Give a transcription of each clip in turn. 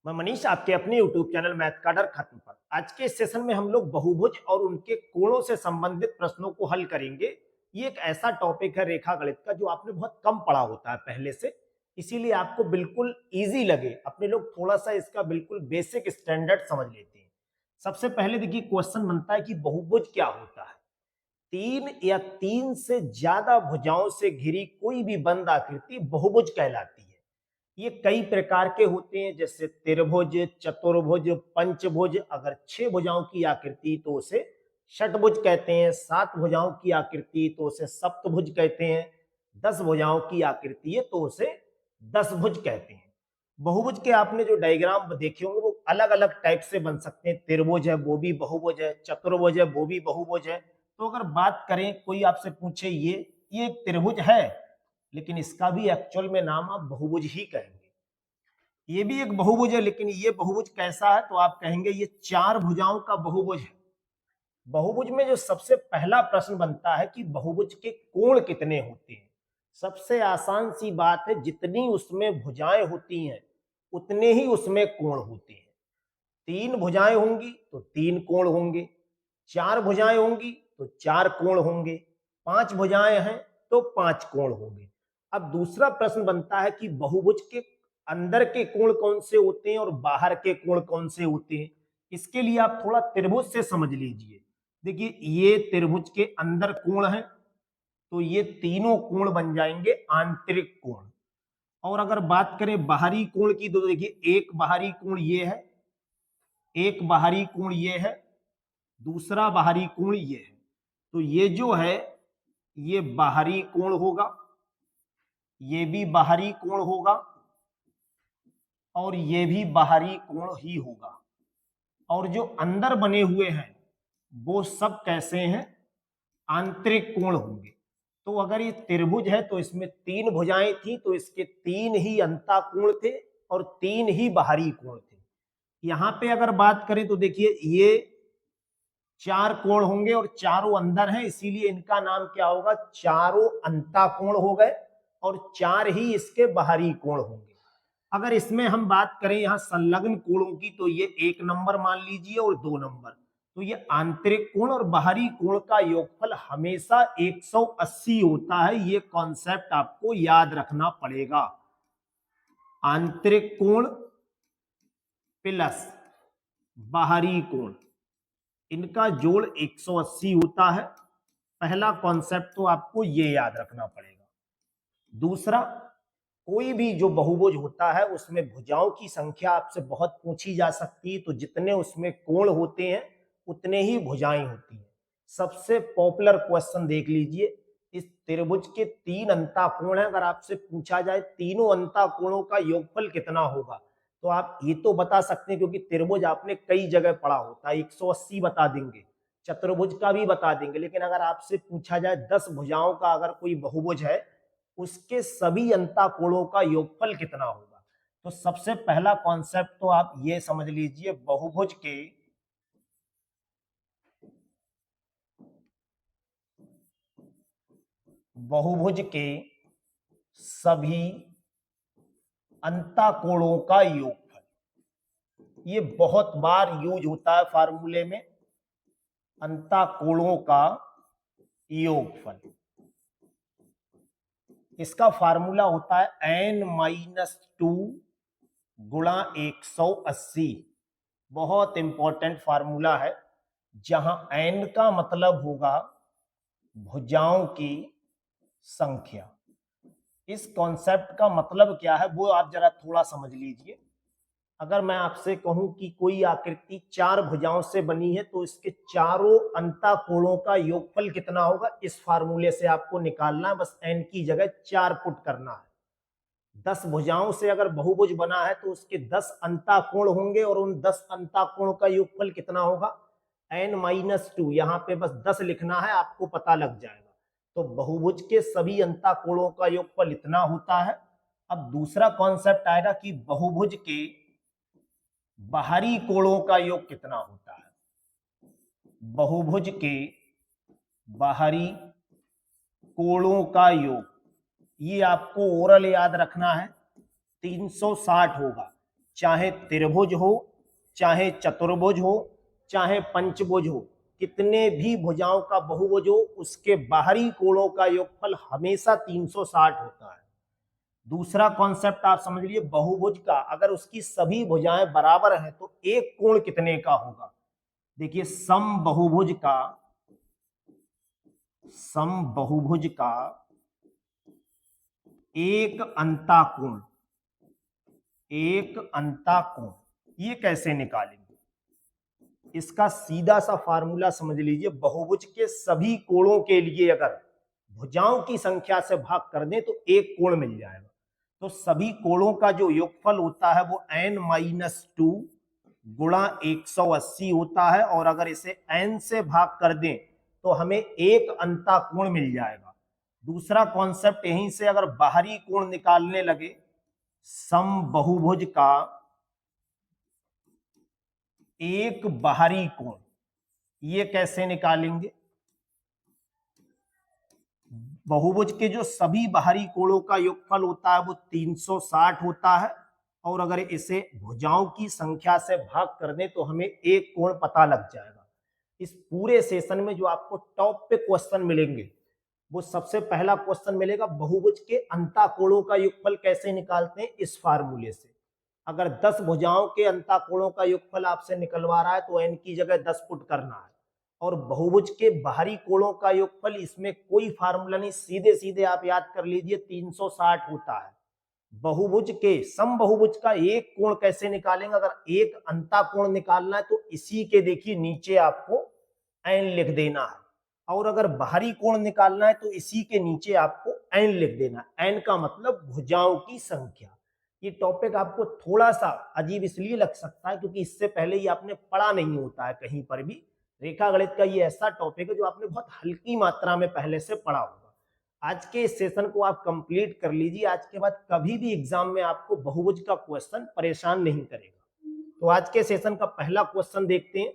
मैं मनीष आपके अपने YouTube चैनल मैथ का डर खत्म पर। आज के इस सेशन में हम लोग बहुभुज और उनके कोणों से संबंधित प्रश्नों को हल करेंगे। ये एक ऐसा टॉपिक है रेखा गणित का जो आपने बहुत कम पढ़ा होता है पहले से, इसीलिए आपको बिल्कुल इजी लगे। अपने लोग थोड़ा सा इसका बिल्कुल बेसिक स्टैंडर्ड समझ लेते हैं। सबसे पहले देखिए क्वेश्चन बनता है कि बहुभुज क्या होता है। तीन या तीन से ज्यादा भुजाओं से घिरी कोई भी बंद आकृति बहुभुज कहलाती है। ये कई प्रकार के होते हैं, जैसे त्रिभुज, चतुर्भुज, पंचभुज। अगर 6 भुजाओं की आकृति तो उसे षटभुज कहते हैं। 7 भुजाओं की आकृति तो उसे सप्तभुज कहते हैं। 10 भुजाओं की आकृति है तो उसे दसभुज कहते हैं। बहुभुज के आपने जो डायग्राम देखे होंगे वो अलग अलग टाइप से बन सकते हैं। त्रिभुज है वो भी बहुभुज है, चतुर्भुज है वो भी बहुभुज है। तो अगर बात करें, कोई आपसे पूछे ये एक त्रिभुज है, लेकिन इसका भी एक्चुअल में नाम आप बहुभुज ही कहेंगे। ये भी एक बहुभुज है, लेकिन ये बहुभुज कैसा है तो आप कहेंगे ये 4 भुजाओं का बहुभुज है। बहुभुज में जो सबसे पहला प्रश्न बनता है कि बहुभुज के कोण कितने होते हैं। सबसे आसान सी बात है, जितनी उसमें भुजाएं होती हैं उतने ही उसमें कोण होते हैं। 3 भुजाएं होंगी तो 3 कोण होंगे, 4 भुजाएं होंगी तो 4 कोण होंगे, 5 भुजाएं हैं तो 5 कोण होंगे। अब दूसरा प्रश्न बनता है कि बहुभुज के अंदर के कोण कौन से होते हैं और बाहर के कोण कौन से होते हैं। इसके लिए आप थोड़ा त्रिभुज से समझ लीजिए। देखिए ये त्रिभुज के अंदर कोण है तो ये तीनों कोण बन जाएंगे आंतरिक कोण। और अगर बात करें बाहरी कोण की तो देखिए एक बाहरी कोण ये है, एक बाहरी कोण ये है, दूसरा बाहरी कोण ये है। तो ये जो है ये बाहरी कोण होगा, ये भी बाहरी कोण होगा और ये भी बाहरी कोण ही होगा। और जो अंदर बने हुए हैं वो सब कैसे हैं, आंतरिक कोण होंगे। तो अगर ये त्रिभुज है तो इसमें 3 भुजाएं थी तो इसके 3 ही अंतःकोण थे और 3 ही बाहरी कोण थे। यहां पे अगर बात करें तो देखिए ये 4 कोण होंगे और चारों अंदर हैं, इसीलिए इनका नाम क्या होगा, चारों अंतःकोण हो गए और 4 ही इसके बाहरी कोण होंगे। अगर इसमें हम बात करें यहाँ संलग्न कोणों की तो ये 1 नंबर मान लीजिए और 2 नंबर। तो ये आंतरिक कोण और बाहरी कोण का योगफल हमेशा 180 होता है। ये कॉन्सेप्ट आपको याद रखना पड़ेगा। आंतरिक कोण प्लस बाहरी कोण, इनका जोड़ 180 होता है। पहला कॉन्सेप्ट तो आपको ये याद रखना पड़ेगा। दूसरा, कोई भी जो बहुभुज होता है उसमें भुजाओं की संख्या आपसे बहुत पूछी जा सकती है। तो जितने उसमें कोण होते हैं उतने ही भुजाएं होती हैं। सबसे पॉपुलर क्वेश्चन देख लीजिए, इस त्रिभुज के 3 अंतःकोण हैं। अगर आपसे पूछा जाए तीनों अंतःकोणों का योगफल कितना होगा तो आप ये तो बता सकते हैं, क्योंकि त्रिभुज आपने कई जगह पढ़ा होता है। 180 बता देंगे, चतुर्भुज का भी बता देंगे। लेकिन अगर आपसे पूछा जाए 10 भुजाओं का अगर कोई बहुभुज है उसके सभी अंतःकोणों का योगफल कितना होगा। तो सबसे पहला कॉन्सेप्ट तो आप ये समझ लीजिए, बहुभुज के सभी अंतःकोणों का योगफल। ये बहुत बार यूज होता है फार्मूले में, अंतःकोणों का योगफल। इसका फार्मूला होता है n-2 गुणा 180। बहुत इंपॉर्टेंट फार्मूला है, जहां n का मतलब होगा भुजाओं की संख्या। इस कॉन्सेप्ट का मतलब क्या है वो आप जरा थोड़ा समझ लीजिए। अगर मैं आपसे कहूं कि कोई आकृति 4 भुजाओं से बनी है तो इसके चारों अंतःकोणों का योगफल कितना होगा, इस फार्मूले से आपको निकालना है। बस n की जगह 4 पुट करना है। 10 भुजाओं से अगर बहुभुज बना है तो उसके 10 अंतःकोण होंगे और उन 10 अंतःकोण का योगफल कितना होगा, n-2। यहाँ पे बस 10 लिखना है, आपको पता लग जाएगा। तो बहुभुज के सभी अंतःकोणों का योगफल इतना होता है। अब दूसरा कॉन्सेप्ट आएगा कि बहुभुज के बाहरी कोणों का योग कितना होता है। बहुभुज के बाहरी कोणों का योग, ये आपको ओरल याद रखना है, 360 होगा। चाहे त्रिभुज हो, चाहे चतुर्भुज हो, चाहे पंचभुज हो, कितने भी भुजाओं का बहुभुज हो, उसके बाहरी कोणों का योगफल हमेशा 360 होता है। दूसरा कॉन्सेप्ट आप समझ लीजिए, बहुभुज का अगर उसकी सभी भुजाएं बराबर हैं तो एक कोण कितने का होगा। देखिए समबहुभुज का एक अंताकोण ये कैसे निकालेंगे? इसका सीधा सा फार्मूला समझ लीजिए, बहुभुज के सभी कोणों के लिए अगर भुजाओं की संख्या से भाग कर दें तो एक कोण मिल जाएगा। तो सभी कोणों का जो योगफल होता है वो n-2 गुणा 180 होता है, और अगर इसे n से भाग कर दें तो हमें एक अंताकोण मिल जाएगा। दूसरा कॉन्सेप्ट यहीं से अगर बाहरी कोण निकालने लगे, समबहुभुज का एक बाहरी कोण, ये कैसे निकालेंगे? बहुभुज के जो सभी बाहरी कोणों का योगफल होता है वो 360 होता है, और अगर इसे भुजाओं की संख्या से भाग कर दें तो हमें एक कोण पता लग जाएगा। इस पूरे सेशन में जो आपको टॉप पे क्वेश्चन मिलेंगे, वो सबसे पहला क्वेश्चन मिलेगा बहुभुज के अंताकोणों का योगफल कैसे निकालते हैं, इस फार्मूले से। अगर 10 भुजाओं के अंताकोणों का योगफल आपसे निकलवा रहा है तो n की जगह 10 पुट करना है, और बहुभुज के बाहरी कोणों का योगफल, इसमें कोई फार्मूला नहीं, सीधे सीधे आप याद कर लीजिए 360 होता है। बहुभुज के समबहुभुज का एक कोण कैसे निकालेंगे? अगर एक अंताकोण निकालना है तो इसी के देखिए नीचे आपको n लिख देना है, और अगर बाहरी कोण निकालना है तो इसी के नीचे आपको n लिख देना है। n का मतलब भुजाओं की संख्या। ये टॉपिक आपको थोड़ा सा अजीब इसलिए लग सकता है क्योंकि इससे पहले ये आपने पढ़ा नहीं होता है कहीं पर भी। रेखा गणित का ये ऐसा टॉपिक है जो आपने बहुत हल्की मात्रा में पहले से पढ़ा होगा। आज के इस सेशन को आप कंप्लीट कर लीजिए, आज के बाद कभी भी एग्जाम में आपको बहुभुज का क्वेश्चन परेशान नहीं करेगा। तो आज के सेशन का पहला क्वेश्चन देखते हैं,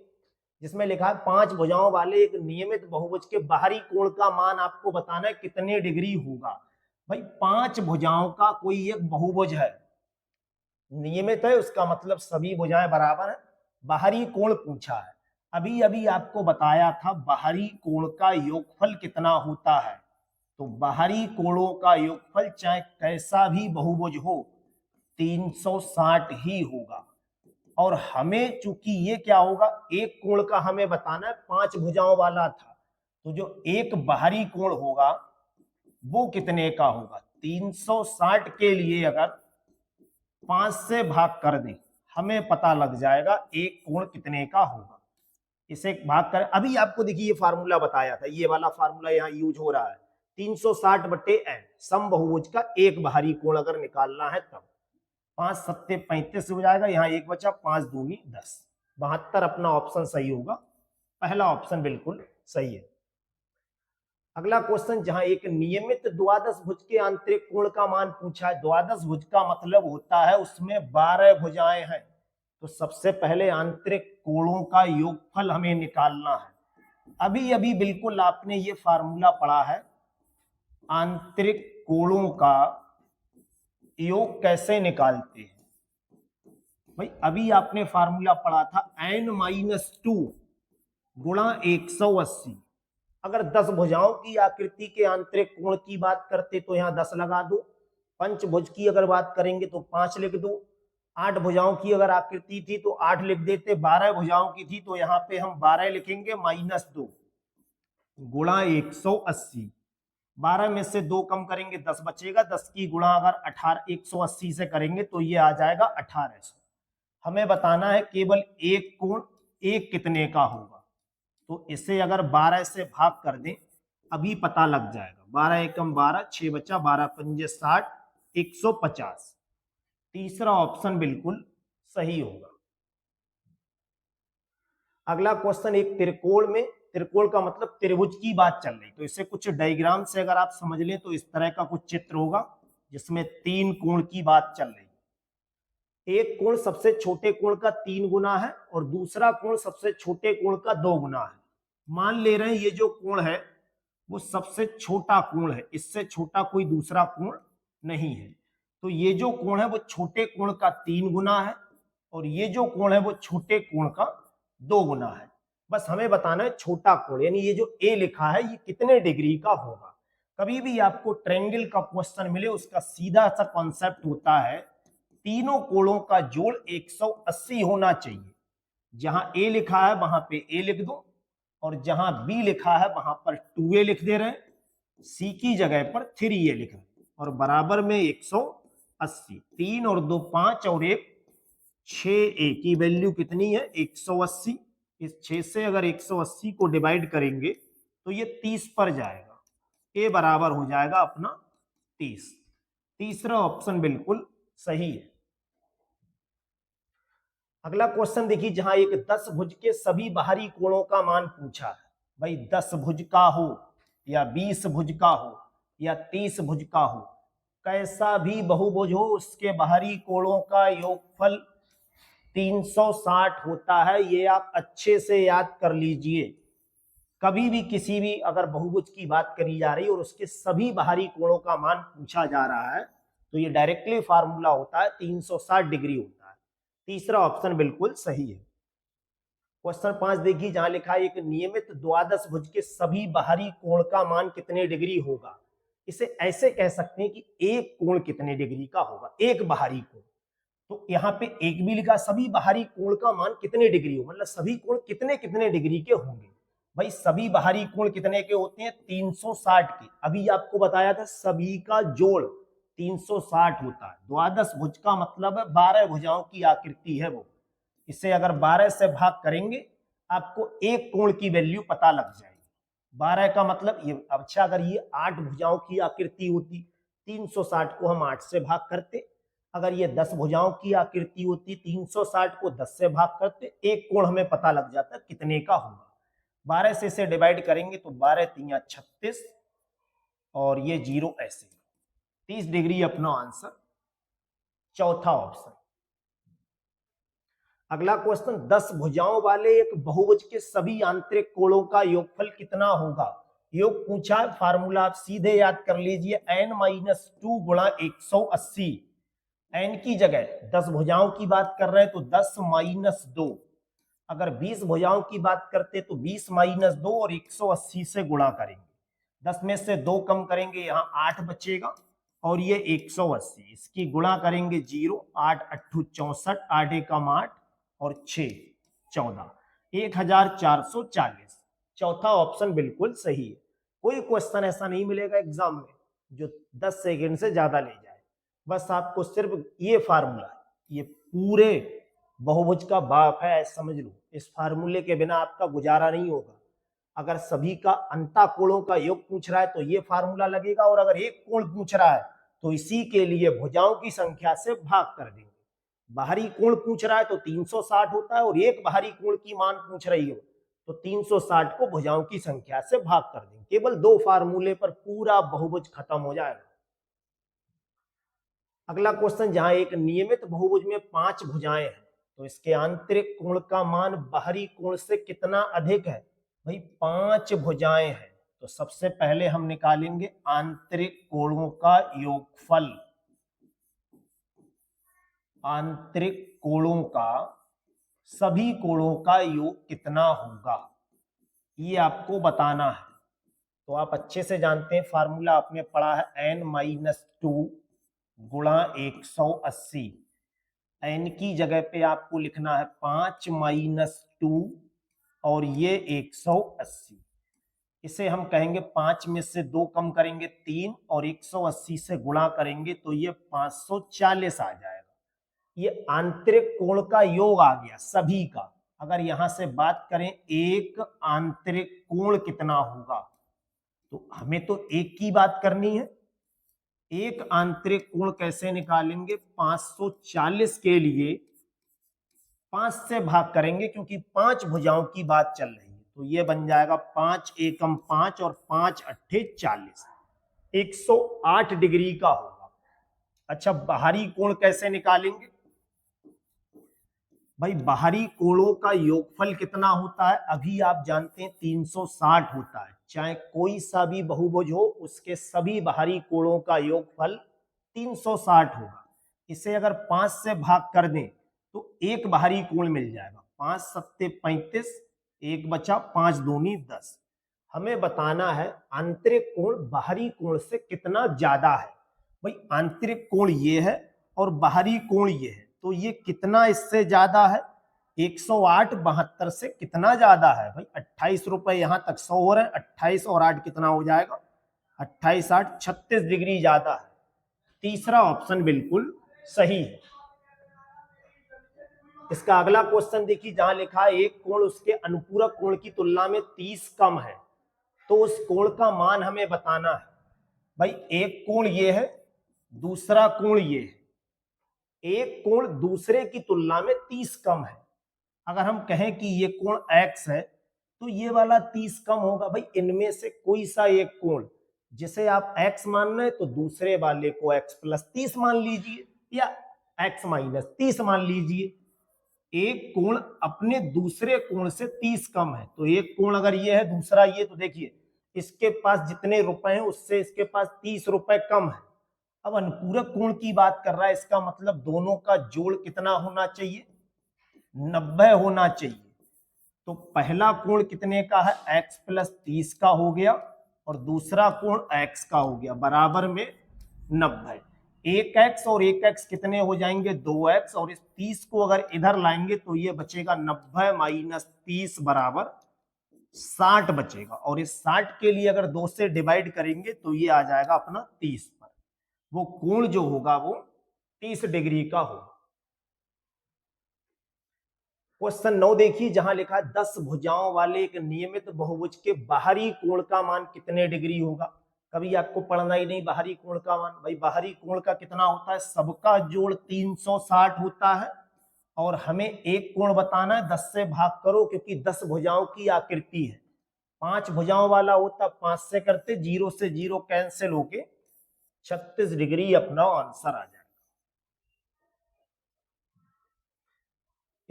जिसमें लिखा है 5 भुजाओं वाले एक नियमित बहुभुज के बाहरी कोण का मान आपको बताना है कितने डिग्री होगा। भाई 5 भुजाओं का कोई एक बहुभुज है, नियमित है, उसका मतलब सभी भुजाएं बराबर है। बाहरी कोण पूछा है, अभी अभी आपको बताया था बाहरी कोण का योगफल कितना होता है। तो बाहरी कोणों का योगफल चाहे कैसा भी बहुभुज हो 360 ही होगा। और हमें चूंकि ये क्या होगा, एक कोण का हमें बताना है, 5 भुजाओं वाला था, तो जो एक बाहरी कोण होगा वो कितने का होगा। 360 के लिए अगर 5 से भाग कर दें हमें पता लग जाएगा एक कोण कितने का होगा। इसे भाग कर, अभी आपको देखिए ये फार्मूला बताया था, ये वाला फार्मूला यहाँ यूज हो रहा है, 360 बटे n, समबहुभुज का एक बाहरी कोण अगर निकालना है तब। 5 सत्ते 35 हो जाएगा, यहाँ एक बचा, 5 दूनी 10, 72 अपना ऑप्शन सही होगा, पहला ऑप्शन बिल्कुल सही है। अगला क्वेश्चन, जहां एक नियमित द्वादश भुज के आंतरिक कोण का मान पूछा है। द्वादश भुज का मतलब होता है उसमें 12 भुजाएं हैं, तो सबसे पहले आंतरिक कोणों का योगफल हमें निकालना है। अभी अभी बिल्कुल आपने ये फार्मूला पढ़ा है, आंतरिक कोणों का योग कैसे निकालते हैं। भाई अभी आपने फार्मूला पढ़ा था n-2 गुणा 180। अगर 10 भुजाओं की आकृति के आंतरिक कोण की बात करते तो यहाँ 10 लगा दो, पंचभुज की अगर बात करेंगे तो 5 लिख दो, 8 भुजाओं की अगर आकृति थी तो 8 लिख देते, 12 भुजाओं की थी तो यहाँ पे हम 12 लिखेंगे, -2 गुणा 180। 12 में से 2 कम करेंगे 10 बचेगा, 10 की गुणा अगर 180 से करेंगे तो ये आ जाएगा 1800। हमें बताना है केवल एक कोण, एक कितने का होगा। तो इसे अगर 12 से भाग कर दें अभी पता लग जाएगा, 12 एकम 12, 6 बचा, 12 पंजे 60, 150। तीसरा ऑप्शन बिल्कुल सही होगा। अगला क्वेश्चन, एक त्रिकोण में, त्रिकोण का मतलब त्रिभुज की बात चल रही, तो इसे कुछ डायग्राम से अगर आप समझ लें तो इस तरह का कुछ चित्र होगा जिसमें 3 कोण की बात चल रही। एक कोण सबसे छोटे कोण का 3 गुना है और दूसरा कोण सबसे छोटे कोण का 2 गुना है। मान ले रहे हैं ये जो कोण है वो सबसे छोटा कोण है, इससे छोटा कोई दूसरा कोण नहीं है। तो ये जो कोण है वो छोटे कोण का 3 गुना है और ये जो कोण है वो छोटे कोण का 2 गुना है। बस हमें बताना है छोटा कोण, यानी ये जो ए लिखा है ये कितने डिग्री का होगा। कभी भी आपको ट्रायंगल का क्वेश्चन मिले उसका सीधा सा कॉन्सेप्ट होता है तीनों कोणों का जोड़ 180 होना चाहिए। जहां ए लिखा है वहां पे ए लिख दो, और जहां बी लिखा है वहां पर 2a लिख दे रहे हैं, सी की जगह पर 3a लिख रहे हैं, और बराबर में 180। 3 और 2 5 और 1 6a की वैल्यू कितनी है 180। इस 6 से अगर 180 को डिवाइड करेंगे तो ये 30 पर जाएगा, ए बराबर हो जाएगा अपना 30। तीसरा ऑप्शन बिल्कुल सही है। अगला क्वेश्चन देखिए, जहां एक 10 भुज के सभी बाहरी कोणों का मान पूछा है। भाई 10 भुज का हो या 20 भुज का हो या 30 भुज का हो, कैसा भी बहुभुज हो उसके बाहरी कोणों का योगफल 360 होता है। ये आप अच्छे से याद कर लीजिए। कभी भी किसी भी अगर बहुभुज की बात करी जा रही और उसके सभी बाहरी कोणों का मान पूछा जा रहा है तो ये डायरेक्टली फार्मूला होता है 360 डिग्री होता है। तीसरा ऑप्शन बिल्कुल सही है। क्वेश्चन 5 देखिए, जहां लिखा है एक नियमित द्वादश भुज के सभी बाहरी कोण का मान कितने डिग्री होगा। इसे ऐसे कह सकते हैं कि एक कोण कितने डिग्री का होगा, एक बाहरी कोण। तो यहाँ पे एक भी लिखा, सभी बाहरी कोण का मान कितने डिग्री हो, मतलब सभी कोण कितने कितने डिग्री के होंगे। भाई सभी बाहरी कोण कितने के होते हैं 360 के। अभी आपको बताया था सभी का जोड़ 360 होता है। द्वादश भुज का मतलब है 12 भुजाओं की आकृति है वो। इसे अगर 12 से भाग करेंगे आपको एक कोण की वैल्यू पता लग जाएगी। 12 का मतलब ये, अच्छा अगर ये 8 भुजाओं की आकृति होती 360 को हम 8 से भाग करते, अगर ये 10 भुजाओं की आकृति होती 360 को 10 से भाग करते, एक कोण हमें पता लग जाता कितने का होगा। 12 से इसे डिवाइड करेंगे तो 12 तिया 36 और ये 0 ऐसे 30 डिग्री अपना आंसर, चौथा ऑप्शन। अगला क्वेश्चन, 10 भुजाओं वाले एक बहुभुज के सभी आंतरिक कोणों का योगफल कितना होगा। योग पूछा है, फार्मूला आप सीधे याद कर लीजिए, n-2 गुणा 180। n की जगह 10 भुजाओं की बात कर रहे हैं तो 10 - 2, अगर 20 भुजाओं की बात करते तो 20 - 2 और 180 से गुणा करेंगे। 10 में से 2 कम करेंगे, यहाँ 8 बचेगा और ये 180, इसकी गुणा करेंगे 0, 8 × 8 = 64, 8 एकम 8 और 6 14, 1440। चौथा ऑप्शन बिल्कुल सही है। कोई क्वेश्चन ऐसा नहीं मिलेगा एग्जाम में जो 10 सेकेंड से ज्यादा ले जाए। बस आपको सिर्फ ये फार्मूला, ये पूरे बहुभुज का बाप है समझ लो। इस फार्मूले के बिना आपका गुजारा नहीं होगा। अगर सभी का अंतःकोणों का योग पूछ रहा है तो ये फार्मूला लगेगा, और अगर एक कोण पूछ रहा है तो इसी के लिए भुजाओं की संख्या से भाग कर देंगे। बाहरी कोण पूछ रहा है तो 360 होता है, और एक बाहरी कोण की मान पूछ रही हो तो 360 को भुजाओं की संख्या से भाग कर देंगे। केवल 2 फार्मूले पर पूरा बहुभुज खत्म हो जाएगा। अगला क्वेश्चन, जहां एक नियमित बहुभुज में 5 भुजाएं हैं तो इसके आंतरिक कोण का मान बाहरी कोण से कितना अधिक है। भाई 5 भुजाएं हैं तो सबसे पहले हम निकालेंगे आंतरिक कोणों का योगफल। आंतरिक कोणों का, सभी कोणों का योग कितना होगा ये आपको बताना है। तो आप अच्छे से जानते हैं, फार्मूला आपने पढ़ा है n-2 गुणा 180। n की जगह पे आपको लिखना है 5 - 2 और ये 180। इसे हम कहेंगे 5 में से 2 कम करेंगे 3 और 180 से गुणा करेंगे तो ये 540 आ जाएगा। ये आंतरिक कोण का योग आ गया सभी का। अगर यहां से बात करें एक आंतरिक कोण कितना होगा, तो हमें तो एक की बात करनी है। एक आंतरिक कोण कैसे निकालेंगे, 540 के लिए 5 से भाग करेंगे क्योंकि 5 भुजाओं की बात चल रही है, तो ये बन जाएगा 5 एकम 5 और 5 अट्ठे 40, 108 डिग्री का होगा। अच्छा, बाहरी कोण कैसे निकालेंगे। भाई बाहरी कोणों का योगफल कितना होता है, अभी आप जानते हैं 360 होता है। चाहे कोई सा भी बहुभुज हो उसके सभी बाहरी कोणों का योगफल 360 होगा। इसे अगर 5 से भाग कर दें तो एक बाहरी कोण मिल जाएगा। 5 सत्ते 35, एक बचा 5 दूनी 10। हमें बताना है आंतरिक कोण बाहरी कोण से कितना ज्यादा है। भाई आंतरिक कोण ये है और बाहरी कोण ये है, तो ये कितना इससे ज्यादा है। 108.72 से कितना ज्यादा है भाई, 28 रुपए यहां तक 100 हो रहे हैं, 28 और 8 कितना हो जाएगा, 28 8 36 डिग्री ज्यादा है। तीसरा ऑप्शन बिल्कुल सही है। इसका अगला क्वेश्चन देखिए, जहां लिखा है एक कोण उसके अनुपूरक कोण की तुलना में 30 कम है, तो उस कोण का मान हमें बताना है। भाई एक कोण ये है, दूसरा कोण ये है, एक कोण दूसरे की तुलना में 30 कम है। अगर हम कहें कि ये कोण x है तो ये वाला 30 कम होगा। भाई इनमें से कोई सा एक कोण जिसे आप x मान रहे हैं तो दूसरे वाले को x प्लस 30 मान लीजिए या x माइनस 30 मान लीजिए। एक कोण अपने दूसरे कोण से 30 कम है, तो एक कोण अगर ये है दूसरा ये, तो देखिए इसके पास जितने रुपए हैं उससे इसके पास 30 रुपए कम है। अब अनुपूरक कोण की बात कर रहा है, इसका मतलब दोनों का जोड़ कितना होना चाहिए, 90 होना चाहिए। तो पहला कोण कितने का है, x प्लस 30 का हो गया और दूसरा कोण x का हो गया, बराबर में 90। एक x और एक x कितने हो जाएंगे, 2x, और इस 30 को अगर इधर लाएंगे तो ये बचेगा 90 माइनस 30 बराबर 60 बचेगा। और इस 60 के लिए अगर 2 से डिवाइड करेंगे तो ये आ जाएगा अपना 30 पर। वो कोण जो होगा वो 30 डिग्री का होगा। क्वेश्चन 9 देखिए, जहां लिखा है 10 भुजाओं वाले एक नियमित बहुभुज के बाहरी कोण का मान कितने डिग्री होगा। कभी आपको पढ़ना ही नहीं बाहरी कोण का मान। भाई बाहरी कोण का कितना होता है, सबका जोड़ 360 होता है और हमें एक कोण बताना है। 10 से भाग करो क्योंकि 10 भुजाओं की आकृति है। 5 भुजाओं वाला होता 5 से करते, 0 से 0 कैंसिल होके 36 डिग्री अपना आंसर आ जाएगा।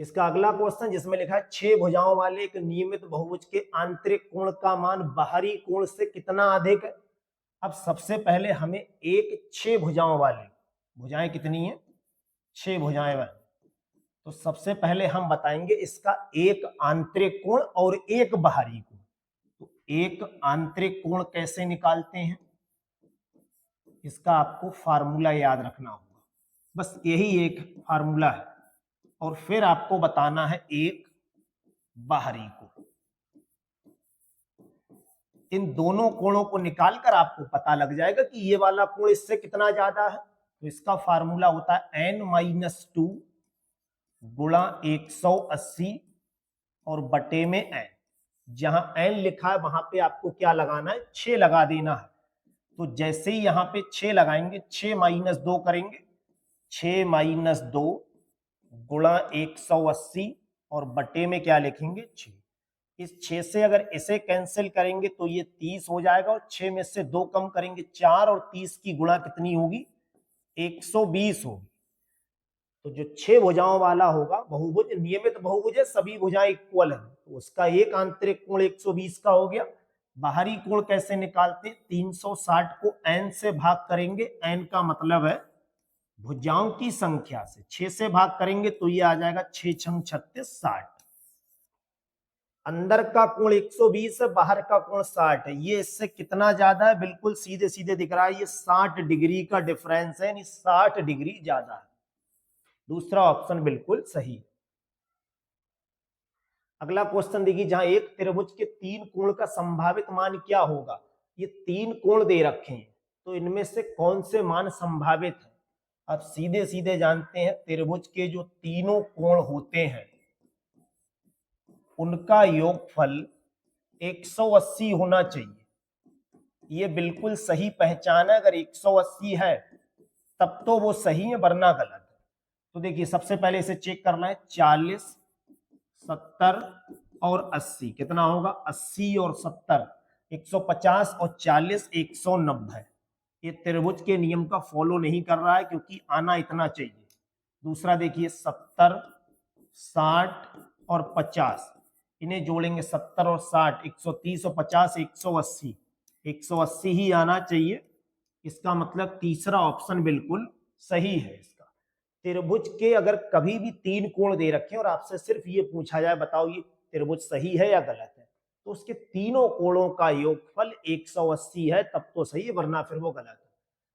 इसका अगला क्वेश्चन जिसमें लिखा है 6 भुजाओं वाले एक नियमित बहुभुज के आंतरिक कोण का मान बाहरी कोण से कितना अधिक है। अब सबसे पहले हमें एक 6 भुजाओं वाले, भुजाएं कितनी है, 6 भुजाएं वाले, तो सबसे पहले हम बताएंगे इसका एक आंतरिक कोण और एक बाहरी कोण। तो एक आंतरिक कोण कैसे निकालते हैं, इसका आपको फार्मूला याद रखना होगा, बस यही एक फार्मूला है। और फिर आपको बताना है एक बाहरी कोण। इन दोनों कोणों को निकालकर आपको पता लग जाएगा कि ये वाला कोण इससे कितना ज्यादा है। तो इसका फार्मूला होता है n-2 गुणा 180 और बटे में n। जहां n लिखा है वहां पे आपको क्या लगाना है, 6 लगा देना है। तो जैसे ही यहां पे 6 लगाएंगे, 6 माइनस 2 करेंगे, 6 माइनस 2 गुणा 180 और बटे में क्या लिखेंगे, 6। इस 6 से अगर इसे कैंसिल करेंगे तो ये 30 हो जाएगा और 6 में से 2 कम करेंगे 4 और 30 की गुणा कितनी होगी, 120 होगी। तो जो 6 भुजाओं वाला होगा बहुभुज, नियमित बहुभुज है, सभी भुजाएं इक्वल है, तो उसका एक आंतरिक कोण 120 का हो गया। बाहरी कोण कैसे निकालते, 360 को n से भाग करेंगे, n का मतलब है भुजाओं की संख्या से 6 से भाग करेंगे तो ये आ जाएगा 6 छंग 36 60। अंदर का कोण 120 है, बाहर का कोण 60 है। ये इससे कितना ज्यादा है, बिल्कुल सीधे सीधे दिख रहा है, ये 60 डिग्री का डिफरेंस है, यानी 60 डिग्री ज्यादा है। दूसरा ऑप्शन बिल्कुल सही। अगला क्वेश्चन देखिए, जहां एक त्रिभुज के 3 कोण का संभावित मान क्या होगा। ये 3 कोण दे रखे हैं, तो इनमें से कौन से मान संभावित है। आप सीधे सीधे जानते हैं त्रिभुज के जो तीनों कोण होते हैं उनका योगफल 180 होना चाहिए। ये बिल्कुल सही पहचान है, अगर 180 है तब तो वो सही है वरना गलत है। तो देखिए सबसे पहले इसे चेक करना है, 40 70 और 80 कितना होगा, 80 और 70 150 और 40 190। ये त्रिभुज के नियम का फॉलो नहीं कर रहा है क्योंकि आना इतना चाहिए। दूसरा देखिए 70 60 और 50, इन्हें जोड़ेंगे 70 और 60 130 और 50 180, 180 ही आना चाहिए। इसका मतलब तीसरा ऑप्शन बिल्कुल सही है। इसका त्रिभुज के अगर कभी भी 3 कोण दे रखे हैं और आपसे सिर्फ ये पूछा जाए बताओ ये त्रिभुज सही है या गलत है, तो उसके तीनों कोणों का योगफल 180 है तब तो सही है, वरना फिर वो गलत है।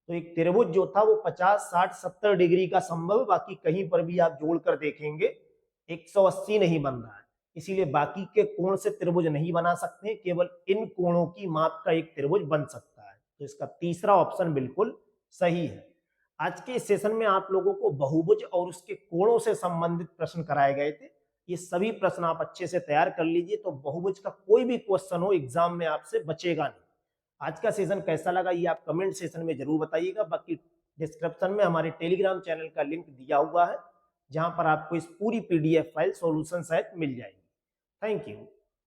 तो एक त्रिभुज जो था वो 50, 60, 70 डिग्री का संभव है, बाकी कहीं पर भी आप जोड़कर देखेंगे 180 नहीं बन रहा है। इसीलिए बाकी के कोण से त्रिभुज नहीं बना सकते, केवल इन कोणों की माप का एक त्रिभुज बन सकता है। तो इसका तीसरा ऑप्शन बिल्कुल सही है। आज के इस सेशन में आप लोगों को बहुभुज और उसके कोणों से संबंधित प्रश्न कराए गए थे। ये सभी प्रश्न आप अच्छे से तैयार कर लीजिए, तो बहुभुज का कोई भी क्वेश्चन हो एग्जाम में आपसे बचेगा नहीं। आज का सेशन कैसा लगा ये आप कमेंट सेशन में जरूर बताइएगा। बाकी डिस्क्रिप्शन में हमारे टेलीग्राम चैनल का लिंक दिया हुआ है, जहां पर आपको इस पूरी पीडीएफ फाइल सॉल्यूशन सहित मिल जाएगी। Thank you.